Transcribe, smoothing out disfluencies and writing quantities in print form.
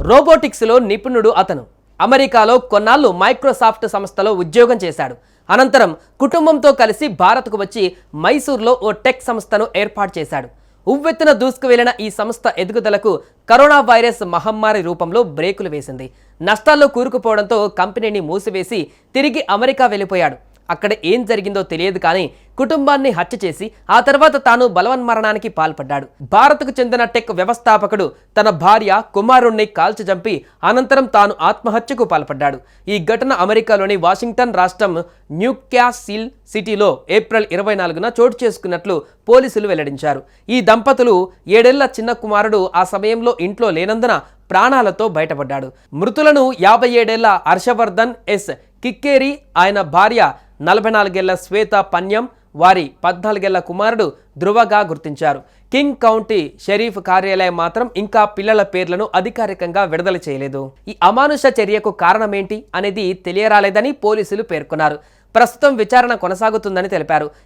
రోబోటిక్స్లో నిపుణుడు అతను. అమెరికాలో కొన్నాళ్ళు మైక్రోసాఫ్ట్ సంస్థలో ఉద్యోగం చేశాడు. అనంతరం కుటుంబంతో కలిసి భారత్కు వచ్చి మైసూర్లో ఓ టెక్ సంస్థను ఏర్పాటు చేశాడు. ఉవ్వెత్తున దూసుకు వెళ్లిన ఈ సంస్థ ఎదుగుదలకు కరోనా వైరస్ మహమ్మారి రూపంలో బ్రేకులు వేసింది. నష్టాల్లో కూరుకుపోవడంతో కంపెనీని మూసివేసి తిరిగి అమెరికా వెళ్ళిపోయాడు. అక్కడ ఏం జరిగిందో తెలియదు కానీ కుటుంబాన్ని హత్య చేసి ఆ తర్వాత తాను బలవన్మరణానికి పాల్పడ్డాడు. భారత్కు చెందిన టెక్ వ్యవస్థాపకుడు తన భార్య కుమారుణ్ణి కాల్చి చంపి అనంతరం తాను ఆత్మహత్యకు పాల్పడ్డాడు. ఈ ఘటన అమెరికాలోని వాషింగ్టన్ రాష్ట్రం న్యూకాసిల్ సిటీలో ఏప్రిల్ 24న చోటు చేసుకున్నట్లు పోలీసులు వెల్లడించారు. ఈ దంపతులు 7 ఏళ్ల చిన్న కుమారుడు ఆ సమయంలో ఇంట్లో లేనందున ప్రాణాలతో బయటపడ్డాడు. మృతులను 57 ఏళ్ల హర్షవర్ధన్ ఎస్ కిక్కేరి, ఆయన భార్య 44 ఏళ్ల శ్వేత పన్యం, వారి 14 ఏళ్ల కుమారుడు ధ్రువగా గుర్తించారు. కింగ్ కౌంటీ షరీఫ్ కార్యాలయం మాత్రం ఇంకా పిల్లల పేర్లను అధికారికంగా విడుదల చేయలేదు. ఈ అమానుష చర్యకు కారణమేంటి అనేది తెలియరాలేదని పోలీసులు పేర్కొన్నారు. ప్రస్తుతం విచారణ కొనసాగుతుందని తెలిపారు.